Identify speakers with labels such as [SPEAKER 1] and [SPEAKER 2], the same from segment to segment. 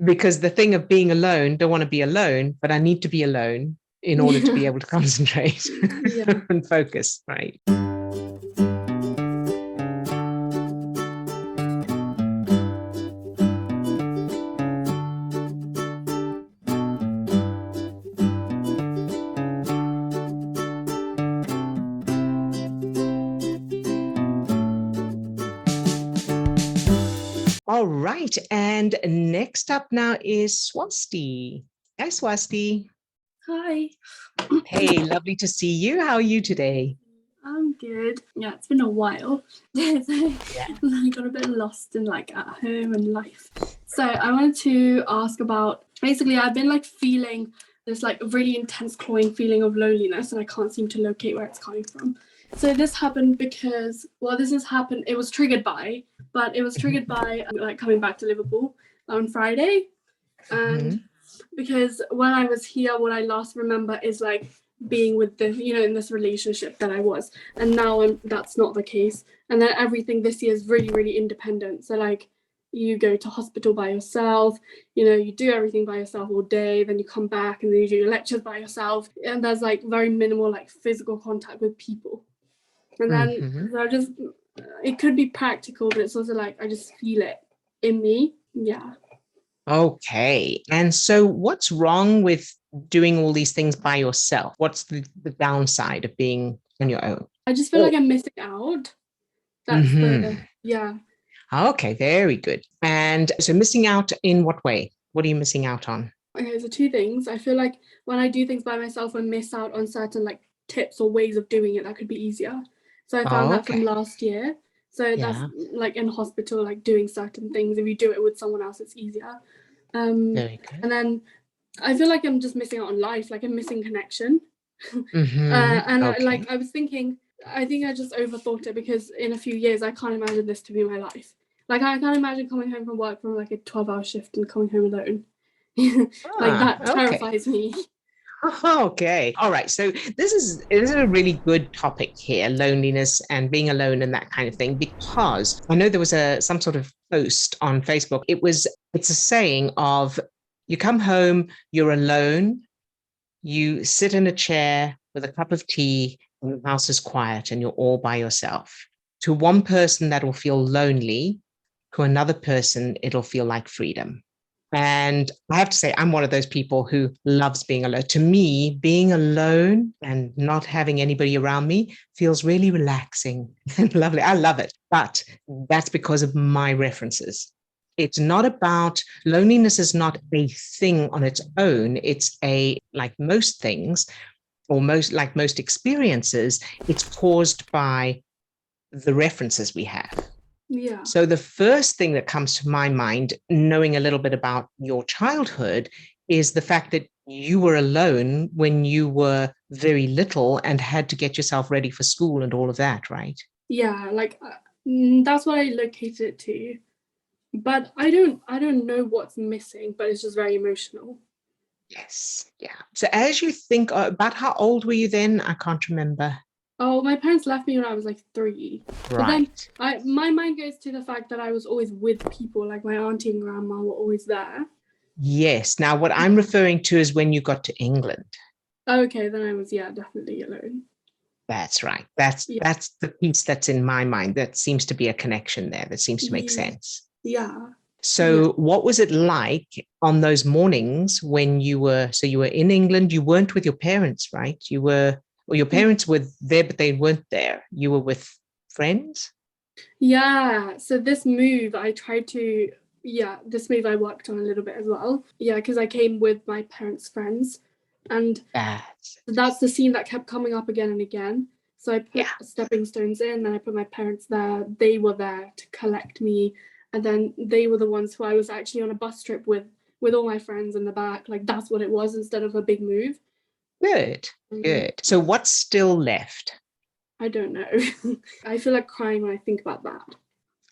[SPEAKER 1] Because the thing of being alone, don't want to be alone, but I need to be alone in order to be
[SPEAKER 2] Yeah.
[SPEAKER 1] able to concentrate
[SPEAKER 2] Yeah.
[SPEAKER 1] and focus, right? All right. And next up now is Swasti. Hi, Swasti.
[SPEAKER 2] Hi.
[SPEAKER 1] Hey, lovely to see you. How are you today?
[SPEAKER 2] I'm good. Yeah, it's been a while. So
[SPEAKER 1] Yeah.
[SPEAKER 2] I got a bit lost in like at home and life. So I wanted to ask about basically I've been like feeling this like really intense clawing feeling of loneliness and I can't seem to locate where it's coming from. So this happened because it was triggered by like coming back to Liverpool on Friday. And
[SPEAKER 1] Mhm.
[SPEAKER 2] because when I was here, what I last remember is like being with in this relationship that I was, and now that's not the case. And then everything this year is really, really independent. So like you go to hospital by yourself, you do everything by yourself all day, then you come back and then you do your lectures by yourself, and there's like very minimal like physical contact with people. And then
[SPEAKER 1] Mhm.
[SPEAKER 2] so it could be practical, but it's also like I just feel it in me. Yeah.
[SPEAKER 1] Okay. And so what's wrong with doing all these things by yourself? What's the downside of being on your own?
[SPEAKER 2] I just feel like
[SPEAKER 1] Oh,
[SPEAKER 2] I'm missing out. That's the
[SPEAKER 1] hmm.
[SPEAKER 2] yeah.
[SPEAKER 1] Okay, very good. And so missing out in what way? What are you missing out on?
[SPEAKER 2] Okay, so two things. I feel like when I do things by myself, I miss out on certain like tips or ways of doing it that could be easier. So I found
[SPEAKER 1] Oh,
[SPEAKER 2] that from
[SPEAKER 1] okay.
[SPEAKER 2] last year. So that's
[SPEAKER 1] Yeah,
[SPEAKER 2] like in hospital, like doing certain things. If you do it with someone else, it's easier. Um,
[SPEAKER 1] very good.
[SPEAKER 2] and then I feel like I'm just missing out on life. Like I'm missing connection. And
[SPEAKER 1] Okay.
[SPEAKER 2] I was thinking, I think I just overthought it because in a few years, I can't imagine this to be my life. Like I can't imagine coming home from work from like a 12-hour shift and coming home alone. Like
[SPEAKER 1] Ah,
[SPEAKER 2] that
[SPEAKER 1] okay.
[SPEAKER 2] terrifies me.
[SPEAKER 1] Okay. All right. So this is a really good topic here, loneliness and being alone and that kind of thing, because I know there was some sort of post on Facebook. It's a saying of you come home, you're alone, you sit in a chair with a cup of tea, and the house is quiet and you're all by yourself. To one person, that'll feel lonely. To another person, it'll feel like freedom. And I have to say, I'm one of those people who loves being alone. To me, being alone and not having anybody around me feels really relaxing and lovely. I love it. But that's because of my references. It's not about loneliness, is not a thing on its own. It's like most things, or like most experiences, it's caused by the references we have.
[SPEAKER 2] Yeah.
[SPEAKER 1] So the first thing that comes to my mind, knowing a little bit about your childhood, is the fact that you were alone when you were very little and had to get yourself ready for school and all of that, right?
[SPEAKER 2] Yeah, like that's what I located it to. But I don't know what's missing, but it's just very emotional.
[SPEAKER 1] Yes. Yeah. So as you think about how old were you then? I can't remember.
[SPEAKER 2] Oh, my parents left me when I was like 3. But then
[SPEAKER 1] Right.
[SPEAKER 2] my mind goes to the fact that I was always with people, like my auntie and grandma were always there.
[SPEAKER 1] Yes. Now, what I'm referring to is when you got to England.
[SPEAKER 2] Okay, then I was, yeah, definitely alone.
[SPEAKER 1] That's right. That's
[SPEAKER 2] Yeah.
[SPEAKER 1] that's the piece that's in my mind. That seems to be a connection there. That seems to make sense.
[SPEAKER 2] Yeah. Yeah.
[SPEAKER 1] So, what was it like on those mornings when you were in England? You weren't with your parents, right? Or your parents were there, but they weren't there. You were with friends?
[SPEAKER 2] Yeah. So this move I worked on a little bit as well. Yeah, because I came with my parents' friends. And
[SPEAKER 1] That's
[SPEAKER 2] that's the scene that kept coming up again and again. So I put
[SPEAKER 1] yeah.
[SPEAKER 2] stepping stones in, then I put my parents there. They were there to collect me, and then they were the ones who I was actually on a bus trip with all my friends in the back. Like that's what it was instead of a big move.
[SPEAKER 1] Good.
[SPEAKER 2] Um,
[SPEAKER 1] Good. So, what's still left?
[SPEAKER 2] I don't know. I feel like crying when I think about that.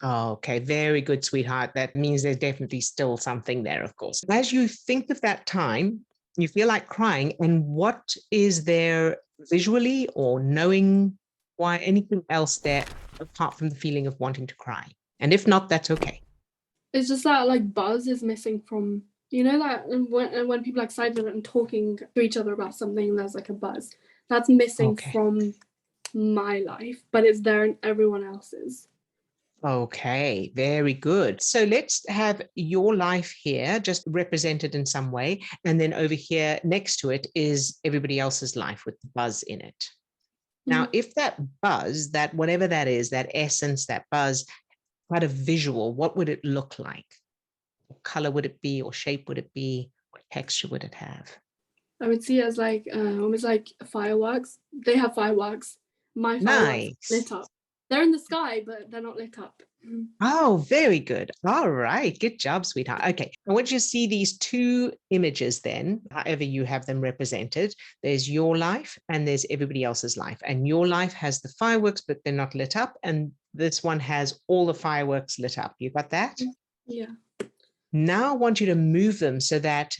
[SPEAKER 1] Oh, okay, very good, sweetheart. That means there's definitely still something there, of course. As you think of that time, you feel like crying, and what is there visually or knowing why anything else there apart from the feeling of wanting to cry? And if not, that's okay.
[SPEAKER 2] It's just that like buzz is missing from You know that when people are excited and talking to each other about something, there's like a buzz. That's missing
[SPEAKER 1] Okay.
[SPEAKER 2] from my life, but it's there in everyone else's.
[SPEAKER 1] Okay, very good. So let's have your life here just represented in some way. And then over here next to it is everybody else's life with the buzz in it. Now, if that buzz, that whatever that is, that essence, that buzz, had a visual, what would it look like? What color would it be, or shape would it be? What texture would it have?
[SPEAKER 2] I would see it as like almost like fireworks. They have fireworks. My fireworks lit
[SPEAKER 1] Nice.
[SPEAKER 2] up. They're in the sky, but they're not lit up.
[SPEAKER 1] Oh, very good. All right. Good job, sweetheart. Okay. I want you to see these two images then, however you have them represented. There's your life and there's everybody else's life. And your life has the fireworks, but they're not lit up. And this one has all the fireworks lit up. You got that?
[SPEAKER 2] Yeah.
[SPEAKER 1] Now I want you to move them so that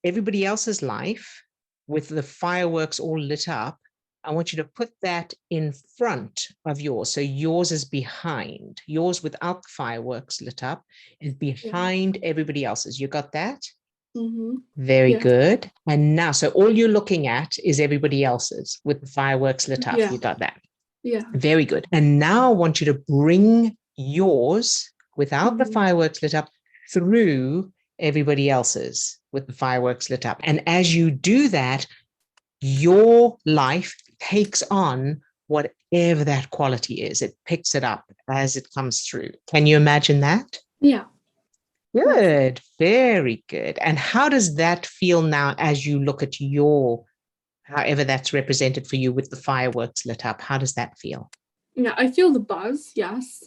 [SPEAKER 1] everybody else's life with the fireworks all lit up, I want you to put that in front of yours. So yours is behind. Yours without the fireworks lit up is behind everybody else's. You got that?
[SPEAKER 2] Mm-hmm.
[SPEAKER 1] Very
[SPEAKER 2] Yeah.
[SPEAKER 1] good. And now, so all you're looking at is everybody else's with the fireworks lit up.
[SPEAKER 2] Yeah.
[SPEAKER 1] You got that?
[SPEAKER 2] Yeah.
[SPEAKER 1] Very good. And now I want you to bring yours without the fireworks lit up through everybody else's with the fireworks lit up. And as you do that, your life takes on whatever that quality is. It picks it up as it comes through. Can you imagine that?
[SPEAKER 2] Yeah.
[SPEAKER 1] Good. Very good. And how does that feel now as you look at however that's represented for you with the fireworks lit up? How does that feel?
[SPEAKER 2] Yeah, I feel the buzz, yes.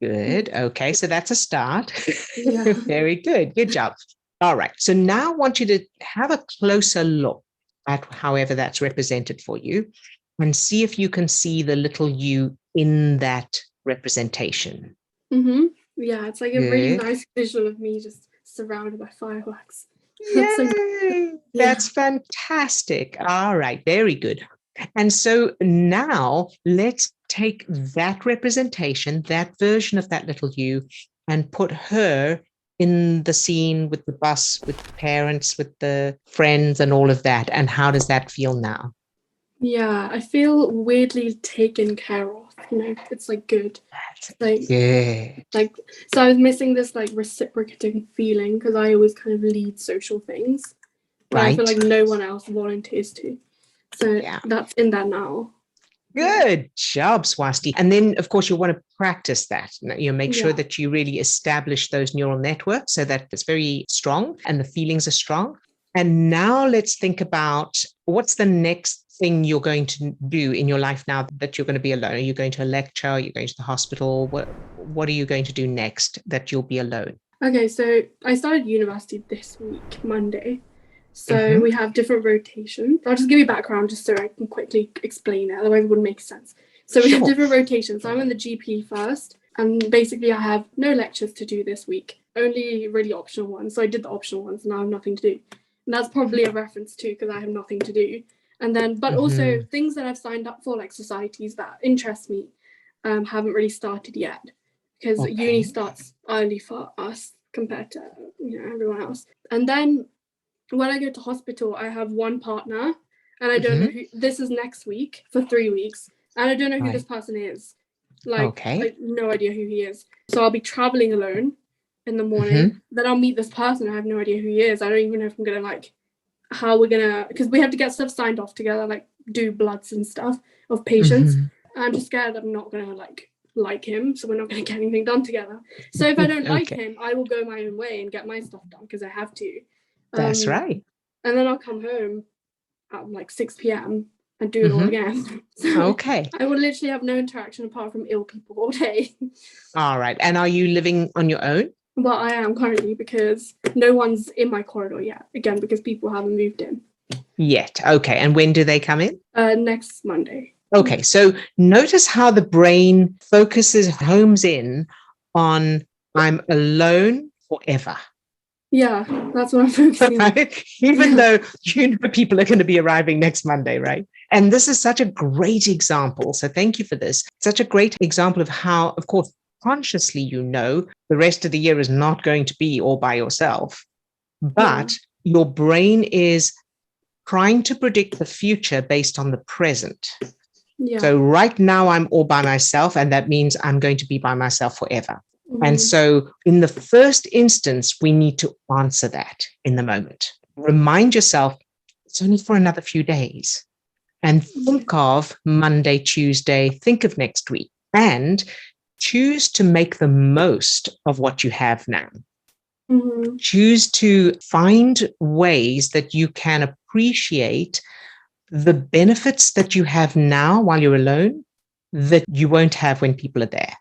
[SPEAKER 1] Good. Okay, so that's a start.
[SPEAKER 2] Yeah.
[SPEAKER 1] Very good. Good job. All right. So now I want you to have a closer look at however that's represented for you and see if you can see the little you in that representation.
[SPEAKER 2] Mm-hmm. Yeah, it's like a really
[SPEAKER 1] Good.
[SPEAKER 2] nice visual of me just surrounded by fireworks.
[SPEAKER 1] Yay! That's fantastic. All right, very good. And so now let's take that representation, that version of that little you, and put her in the scene with the bus, with the parents, with the friends, and all of that. And how does that feel now?
[SPEAKER 2] Yeah, I feel weirdly taken care of. You know, it's like good. Like,
[SPEAKER 1] good.
[SPEAKER 2] Like, so I was missing this like reciprocating feeling because I always kind of lead social things, but I feel like no one else volunteers to. So that's in there now.
[SPEAKER 1] Good job, Swasti. And then, of course, you want to practice that. You make sure that you really establish those neural networks so that it's very strong and the feelings are strong. And now let's think about what's the next thing you're going to do in your life now that you're going to be alone. Are you going to a lecture? Are you going to the hospital? What are you going to do next that you'll be alone?
[SPEAKER 2] Okay, so I started university this week, Monday. So we have different rotations. I'll just give you background just so I can quickly explain it, otherwise it wouldn't make sense. So we have different rotations. So I'm in the GP first, and basically I have no lectures to do this week, only really optional ones. So I did the optional ones and now I have nothing to do. And that's probably a reference too, because I have nothing to do. And then, but also things that I've signed up for, like societies that interest me, haven't really started yet, because uni starts early for us compared to everyone else. And then when I go to hospital, I have one partner, and I don't know who. This is next week for 3 weeks, and I don't know who this person is. Like, I have no idea who he is. So I'll be traveling alone in the morning. Then I'll meet this person. I have no idea who he is. I don't even know if I'm gonna how we're gonna, because we have to get stuff signed off together, like do bloods and stuff of patients. I'm just scared I'm not gonna like him, so we're not gonna get anything done together. So if I don't like him, I will go my own way and get my stuff done because I have to.
[SPEAKER 1] That's right.
[SPEAKER 2] And then I'll come home at like 6 p.m. and do it all again. So I will literally have no interaction apart from ill people all day.
[SPEAKER 1] All right. And are you living on your own?
[SPEAKER 2] Well, I am currently, because no one's in my corridor yet. Again, because people haven't moved in.
[SPEAKER 1] Yet. Okay. And when do they come in?
[SPEAKER 2] Next Monday.
[SPEAKER 1] Okay. So notice how the brain homes in on I'm alone forever.
[SPEAKER 2] Yeah, that's what I'm focusing on.
[SPEAKER 1] Even though people are going to be arriving next Monday, right? And this is such a great example. So thank you for this. Such a great example of how, of course, consciously, the rest of the year is not going to be all by yourself. but your brain is trying to predict the future based on the present.
[SPEAKER 2] Yeah.
[SPEAKER 1] So right now I'm all by myself, and that means I'm going to be by myself forever. And so in the first instance, we need to answer that in the moment. Remind yourself, it's only for another few days. And think of Monday, Tuesday, think of next week, and choose to make the most of what you have now. Choose to find ways that you can appreciate the benefits that you have now while you're alone that you won't have when people are there.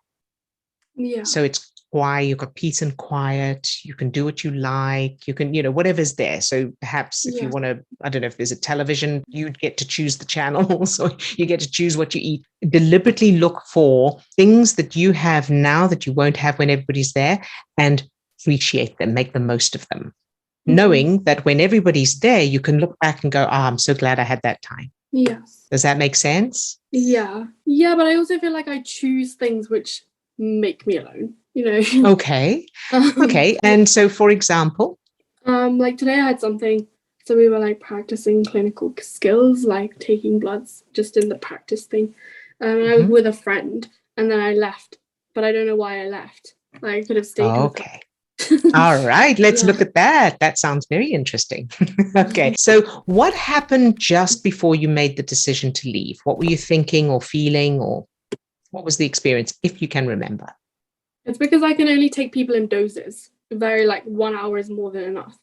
[SPEAKER 2] Yeah.
[SPEAKER 1] So it's quiet, you've got peace and quiet, you can do what you like, you can, whatever's there. So perhaps if you want to, I don't know, if there's a television, you get to choose the channels, or you get to choose what you eat. Deliberately look for things that you have now that you won't have when everybody's there, and appreciate them, make the most of them. Knowing that when everybody's there, you can look back and go, I'm so glad I had that time.
[SPEAKER 2] Yes.
[SPEAKER 1] Does that make sense?
[SPEAKER 2] Yeah. Yeah, but I also feel like I choose things which make me alone,
[SPEAKER 1] Okay. Okay. And so, for example?
[SPEAKER 2] Like today I had something, so we were like practicing clinical skills, like taking bloods, just in the practice thing. And I was with a friend, and then I left, but I don't know why I left. Like, I could have stayed.
[SPEAKER 1] Okay. All right, let's look at that. That sounds very interesting. Okay, so what happened just before you made the decision to leave? What were you thinking or feeling, or what was the experience, if you can remember?
[SPEAKER 2] It's because I can only take people in doses. Very, like, 1 hour is more than enough.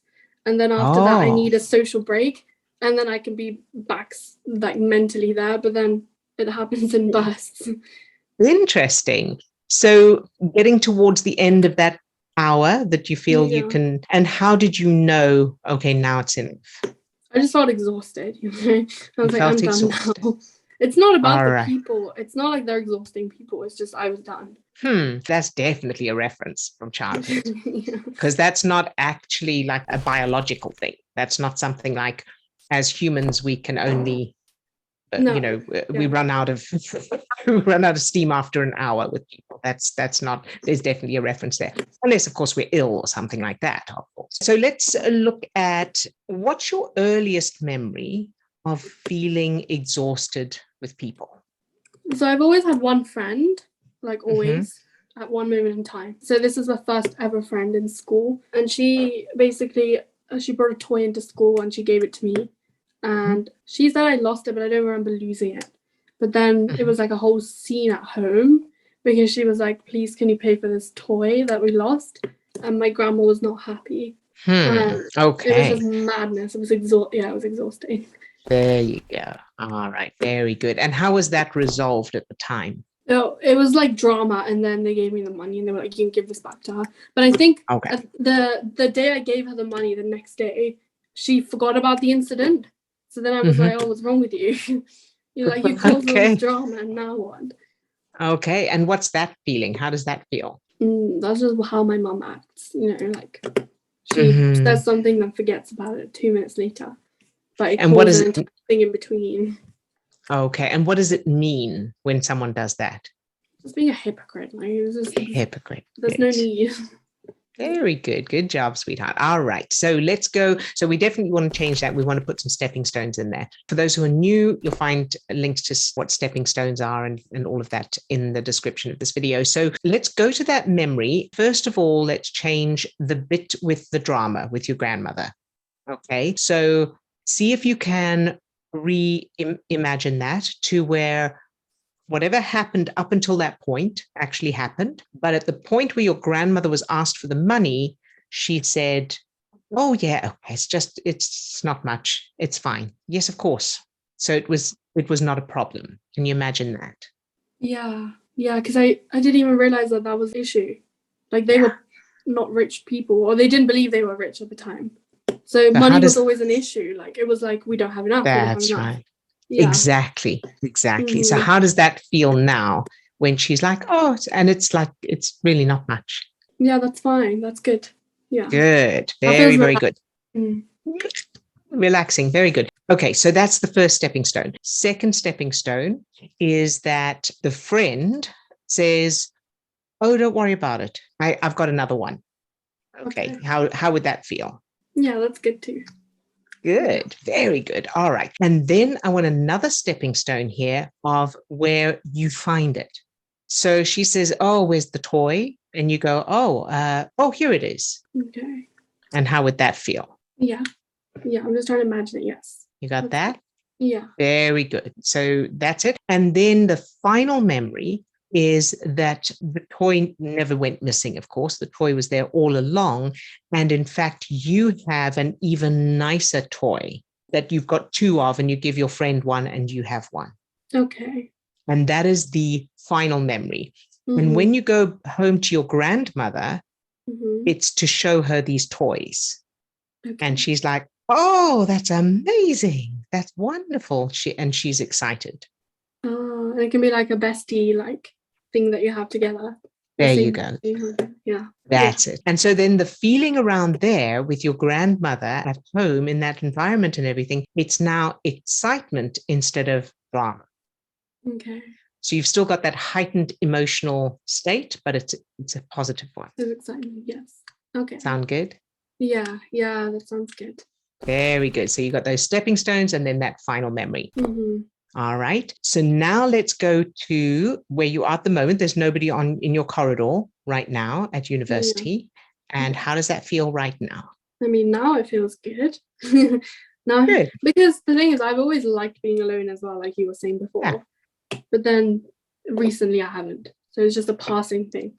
[SPEAKER 2] And then after that, I need a social break, and then I can be back, like, mentally there, but then it happens in bursts.
[SPEAKER 1] Interesting. So getting towards the end of that hour that you feel you can, and how did you know, okay, now it's enough? I
[SPEAKER 2] just felt exhausted. I was like, I'm done now. It's not about the people. It's not like they're exhausting people. It's just I was done.
[SPEAKER 1] That's definitely a reference from childhood, because that's not actually like a biological thing. That's not something like, as humans, we can only we run out of steam after an hour with people. That's not, there's definitely a reference there, unless of course we're ill or something like that, of course. So let's look at, what's your earliest memory of feeling exhausted with people?
[SPEAKER 2] So I've always had one friend, like always, at one moment in time. So this is my first ever friend in school, and she basically she brought a toy into school and she gave it to me. And she said I lost it, but I don't remember losing it. But then it was like a whole scene at home, because she was like, please, can you pay for this toy that we lost? And my grandma was not happy.
[SPEAKER 1] Okay.
[SPEAKER 2] It was just madness. It was exhausting.
[SPEAKER 1] There you go. All right. Very good. And how was that resolved at the time?
[SPEAKER 2] So it was like drama, and then they gave me the money and they were like, you can give this back to her. But I think the day I gave her the money, the next day, she forgot about the incident. So then I was like, oh, what's wrong with you? You're like, you caused all this drama, and now what? Okay.
[SPEAKER 1] And what's that feeling? How does that feel?
[SPEAKER 2] That's just how my mum acts. Like she says something and forgets about it 2 minutes later. But it causes an entire thing in between.
[SPEAKER 1] Okay. And what does it mean when someone does that?
[SPEAKER 2] Just being a hypocrite. Like, it was just
[SPEAKER 1] hypocrite.
[SPEAKER 2] There's no need.
[SPEAKER 1] Very good. Good job, sweetheart. All right. So let's go. So we definitely want to change that. We want to put some stepping stones in there. For those who are new, you'll find links to what stepping stones are and all of that in the description of this video. So let's go to that memory. First of all, let's change the bit with the drama with your grandmother. Okay. So see if you can reimagine that to where whatever happened up until that point actually happened. But at the point where your grandmother was asked for the money, she said, oh yeah, okay, it's not much. It's fine. Yes, of course. So it was not a problem. Can you imagine that?
[SPEAKER 2] Yeah. Yeah. Cause I didn't even realize that was the issue. Like they were not rich people, or they didn't believe they were rich at the time. So money was always an issue. Like it was like, we don't have enough.
[SPEAKER 1] That's right. Yeah. Exactly. So how does that feel now when she's like, oh, and it's like, it's really not much?
[SPEAKER 2] Yeah, that's fine. That's good. Yeah.
[SPEAKER 1] Good. Very, very good. Relaxing. Very good. Okay. So that's the first stepping stone. Second stepping stone is that the friend says, oh, don't worry about it. I've got another one. Okay. How would that feel?
[SPEAKER 2] Yeah, that's good too.
[SPEAKER 1] Good. Very good. All right. And then I want another stepping stone here of where you find it. So she says, oh, where's the toy? And you go, oh, here it is.
[SPEAKER 2] Okay.
[SPEAKER 1] And how would that feel?
[SPEAKER 2] Yeah. Yeah. I'm just trying to imagine it. Yes.
[SPEAKER 1] You got
[SPEAKER 2] That's
[SPEAKER 1] that?
[SPEAKER 2] good. Yeah.
[SPEAKER 1] Very good. So that's it. And then the final memory is that the toy never went missing, of course. The toy was there all along. And in fact, you have an even nicer toy that you've got two of, and you give your friend one and you have one.
[SPEAKER 2] Okay.
[SPEAKER 1] And that is the final memory.
[SPEAKER 2] Mm-hmm.
[SPEAKER 1] And when you go home to your grandmother,
[SPEAKER 2] Mm-hmm.
[SPEAKER 1] it's to show her these toys.
[SPEAKER 2] Okay.
[SPEAKER 1] And she's like, oh, that's amazing. That's wonderful. She's excited.
[SPEAKER 2] Oh, it can be like a bestie like thing that you have together.
[SPEAKER 1] There you go.
[SPEAKER 2] Yeah.
[SPEAKER 1] That's it. And so then the feeling around there with your grandmother at home in that environment and everything, it's now excitement instead of drama.
[SPEAKER 2] Okay.
[SPEAKER 1] So you've still got that heightened emotional state, but it's a positive one.
[SPEAKER 2] It's exciting. Yes. Okay.
[SPEAKER 1] Sound good?
[SPEAKER 2] Yeah. Yeah, that sounds good.
[SPEAKER 1] Very good. So you got those stepping stones and then that final memory.
[SPEAKER 2] Mm-hmm.
[SPEAKER 1] All right. So now let's go to where you are at the moment. There's nobody in your corridor right now at university. Yeah. And how does that feel right now?
[SPEAKER 2] I mean, now it feels good. Now,
[SPEAKER 1] good.
[SPEAKER 2] Because the thing is, I've always liked being alone as well, like you were saying before. Yeah. But then recently I haven't. So it's just a passing thing.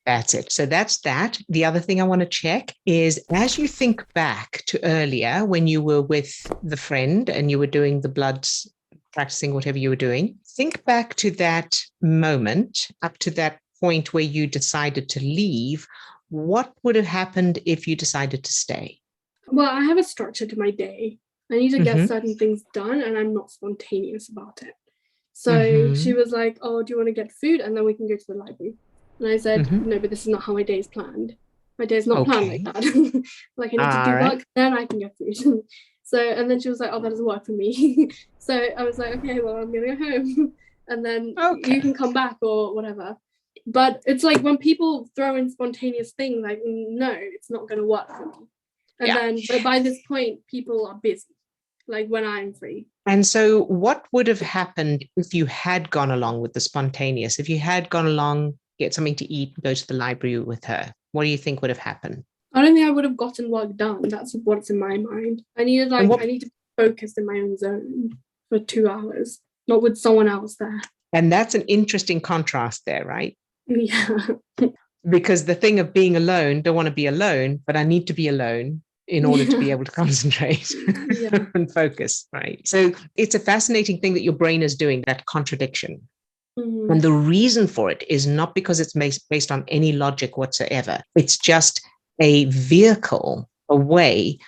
[SPEAKER 1] That's it. So that's that. The other thing I want to check is as you think back to earlier when you were with the friend and you were doing the bloods, practicing whatever you were doing, think back to that moment, up to that point where you decided to leave. What would have happened if you decided to stay?
[SPEAKER 2] Well, I have a structure to my day. I need to get certain things done and I'm not spontaneous about it. So she was like, oh, do you want to get food? And then we can go to the library. And I said, no, but this is not how my day is planned. My day is not planned like that. Like I need to do work, then I can get food. So, and then she was like, oh, that doesn't work for me. So I was like, okay, well, I'm going to go home. And then you can come back or whatever. But it's like when people throw in spontaneous things, like, no, it's not going to work for me. And then, but by this point, people are busy, like when I'm free.
[SPEAKER 1] And so what would have happened if you had gone along with the spontaneous? If you had gone along, get something to eat, go to the library with her, what do you think would have happened?
[SPEAKER 2] I don't think I would have gotten work done. That's what's in my mind. I need to focus in my own zone for 2 hours, not with someone else there.
[SPEAKER 1] And that's an interesting contrast there, right?
[SPEAKER 2] Yeah.
[SPEAKER 1] Because the thing of being alone, don't want to be alone, but I need to be alone in order to be able to concentrate and focus, right? So it's a fascinating thing that your brain is doing, that contradiction. And the reason for it is not because it's based on any logic whatsoever. It's just a vehicle, a way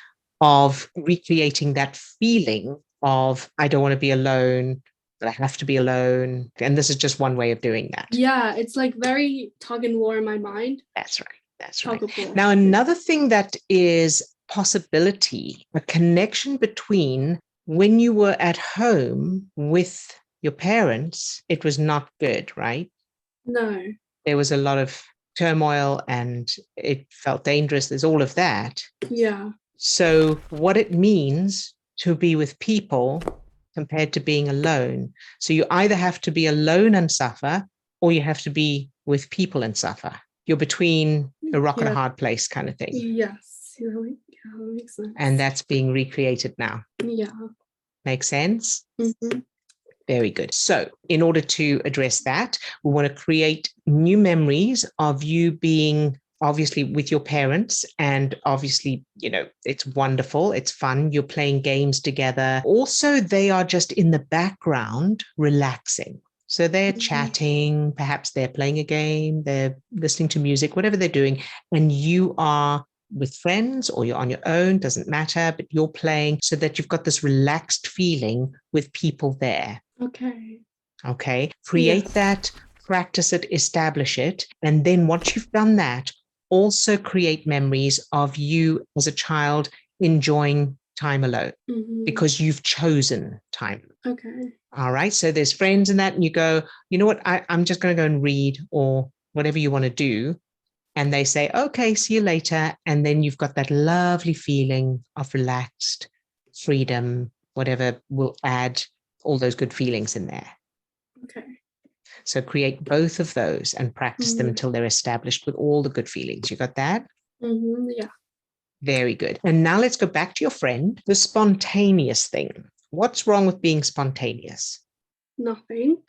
[SPEAKER 1] of recreating that feeling of, I don't want to be alone, but I have to be alone. And this is just one way of doing that.
[SPEAKER 2] Yeah, it's like very tug and war in my mind.
[SPEAKER 1] That's right. That's right. Now, another thing that is possibility, a connection between when you were at home with your parents, it was not good, right?
[SPEAKER 2] No.
[SPEAKER 1] There was a lot of turmoil and it felt dangerous. There's all of that.
[SPEAKER 2] Yeah.
[SPEAKER 1] So what it means to be with people compared to being alone. So you either have to be alone and suffer, or you have to be with people and suffer. You're between a rock and a hard place kind of thing.
[SPEAKER 2] Yes. Yeah, that makes sense.
[SPEAKER 1] And that's being recreated now.
[SPEAKER 2] Yeah.
[SPEAKER 1] Make sense? Very good. So in order to address that, we want to create new memories of you being obviously with your parents. And obviously, it's wonderful. It's fun. You're playing games together. Also, they are just in the background, relaxing. So they're chatting, perhaps they're playing a game, they're listening to music, whatever they're doing. And you are with friends or you're on your own, doesn't matter, but you're playing so that you've got this relaxed feeling with people there. Okay. Create that, practice it, establish it. And then once you've done that, also create memories of you as a child enjoying time alone because you've chosen time. All right. So there's friends and that, and you go, you know what, I'm just going to go and read or whatever you want to do. and they say, okay, see you later. And then you've got that lovely feeling of relaxed freedom, whatever will add all those good feelings in there.
[SPEAKER 2] Okay.
[SPEAKER 1] So create both of those and practice them until they're established with all the good feelings. You got that?
[SPEAKER 2] Yeah.
[SPEAKER 1] Very good. And now let's go back to your friend, the spontaneous thing. What's wrong with being spontaneous?
[SPEAKER 2] Nothing,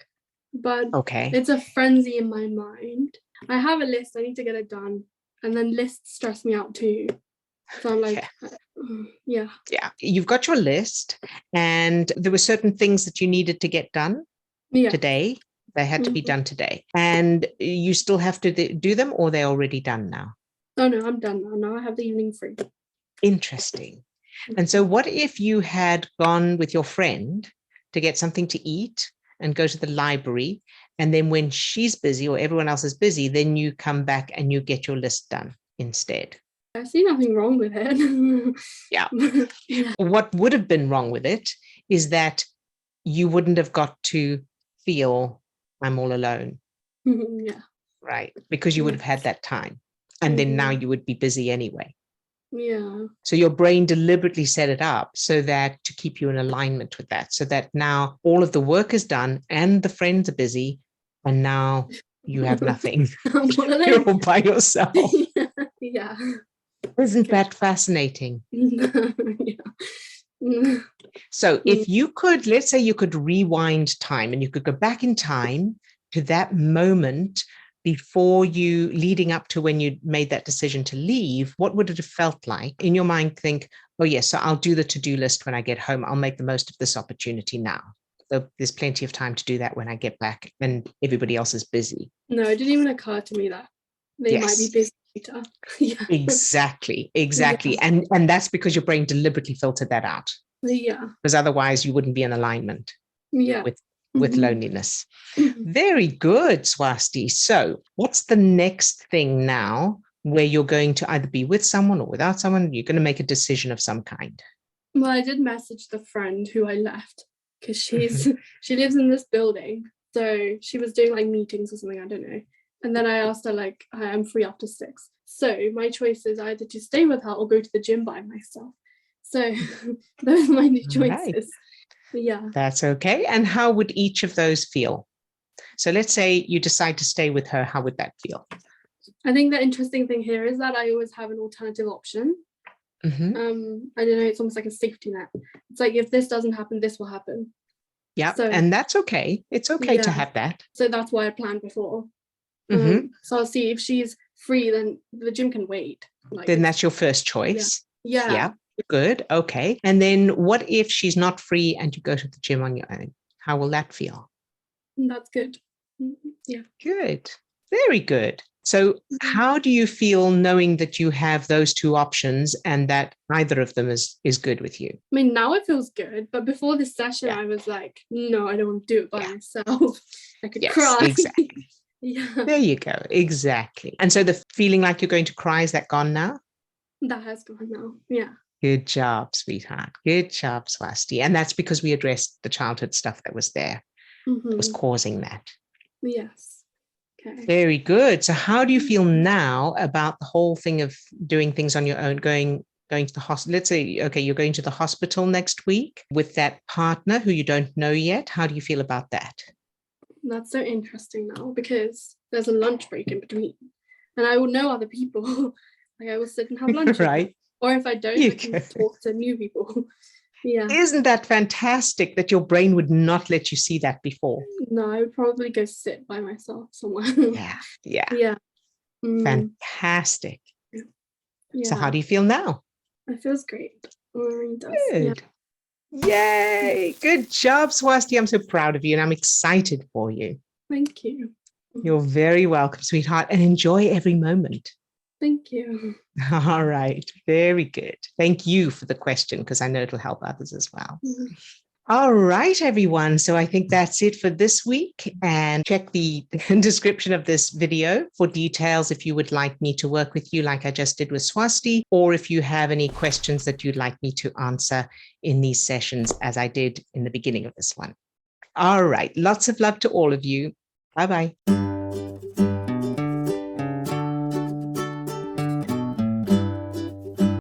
[SPEAKER 2] but
[SPEAKER 1] Okay.
[SPEAKER 2] it's a frenzy in my mind. I have a list, I need to get it done, and then lists stress me out too. So I'm like, yeah.
[SPEAKER 1] You've got your list, and there were certain things that you needed to get done today. They had to be done today, and you still have to do them, or they're already done now?
[SPEAKER 2] Oh no, I'm done now. Now I have the evening free.
[SPEAKER 1] Interesting. And so what if you had gone with your friend to get something to eat and go to the library, and then when she's busy or everyone else is busy, then you come back and you get your list done instead?
[SPEAKER 2] I see nothing wrong with it.
[SPEAKER 1] Yeah. What would have been wrong with it is that you wouldn't have got to feel I'm all alone.
[SPEAKER 2] Yeah.
[SPEAKER 1] Right. Because you would have had that time. And then now you would be busy anyway.
[SPEAKER 2] Yeah.
[SPEAKER 1] So your brain deliberately set it up so that to keep you in alignment with that, so that now all of the work is done and the friends are busy, and now you have nothing. You're all by yourself.
[SPEAKER 2] Yeah.
[SPEAKER 1] Isn't that fascinating? So if you could, let's say you could rewind time and you could go back in time to that moment before you, leading up to when you made that decision to leave, what would it have felt like? In your mind, think, oh yes, so I'll do the to-do list when I get home. I'll make the most of this opportunity now. So there's plenty of time to do that when I get back and everybody else is busy.
[SPEAKER 2] No, it didn't even occur to me that they might be busy later. Yeah. Exactly.
[SPEAKER 1] Yeah. And that's because your brain deliberately filtered that out.
[SPEAKER 2] Yeah.
[SPEAKER 1] Because otherwise you wouldn't be in alignment with loneliness. Very good, Swasti. So what's the next thing now where you're going to either be with someone or without someone? You're going to make a decision of some kind.
[SPEAKER 2] Well, I did message the friend who I left because she lives in this building. So she was doing like meetings or something, I don't know. And then I asked her, like, I'm free after 6. So my choice is either to stay with her or go to the gym by myself. So those are my new choices. Right. Yeah.
[SPEAKER 1] That's okay. And how would each of those feel? So let's say you decide to stay with her. How would that feel?
[SPEAKER 2] I think the interesting thing here is that I always have an alternative option. I don't know, it's almost like a safety net. It's like, if this doesn't happen, this will happen.
[SPEAKER 1] Yeah. So, and that's okay. It's okay to have that.
[SPEAKER 2] So that's why I planned before. So I'll see if she's free, then the gym can wait.
[SPEAKER 1] Like, then that's your first choice.
[SPEAKER 2] Yeah.
[SPEAKER 1] Good. Okay. And then what if she's not free and you go to the gym on your own? How will that feel?
[SPEAKER 2] That's good. Yeah.
[SPEAKER 1] Good. Very good. So how do you feel knowing that you have those two options and that either of them is good with you?
[SPEAKER 2] I mean, now it feels good, but before this session, I was like, no, I don't want to do it by myself. I could cry.
[SPEAKER 1] Exactly.
[SPEAKER 2] Yeah.
[SPEAKER 1] There you go. Exactly. And so the feeling like you're going to cry, is that gone now?
[SPEAKER 2] That has gone now. Yeah.
[SPEAKER 1] Good job, sweetheart. Good job, Swasti. And that's because we addressed the childhood stuff that was there, that was causing that.
[SPEAKER 2] Yes. Okay.
[SPEAKER 1] Very good. So how do you feel now about the whole thing of doing things on your own, going to the hospital? Let's say, okay, you're going to the hospital next week with that partner who you don't know yet. How do you feel about that? That's
[SPEAKER 2] so interesting now because there's a lunch break in between and I will know other people. Like I will sit and have lunch.
[SPEAKER 1] Right.
[SPEAKER 2] Or if I don't, I can talk to new people. Yeah.
[SPEAKER 1] Isn't that fantastic that your brain would not let you see that before?
[SPEAKER 2] No, I would probably go sit by myself somewhere. Yeah.
[SPEAKER 1] Fantastic.
[SPEAKER 2] Yeah.
[SPEAKER 1] So how do you feel now?
[SPEAKER 2] It feels great. It really does.
[SPEAKER 1] Good. Yeah. Yay. Good job, Swasti. I'm so proud of you and I'm excited for you.
[SPEAKER 2] Thank you.
[SPEAKER 1] You're very welcome, sweetheart, and enjoy every moment.
[SPEAKER 2] Thank you.
[SPEAKER 1] All right. Very good. Thank you for the question because I know it'll help others as well. All right, everyone. So I think that's it for this week. And check the description of this video for details if you would like me to work with you like I just did with Swasti, or if you have any questions that you'd like me to answer in these sessions as I did in the beginning of this one. All right. Lots of love to all of you. Bye-bye.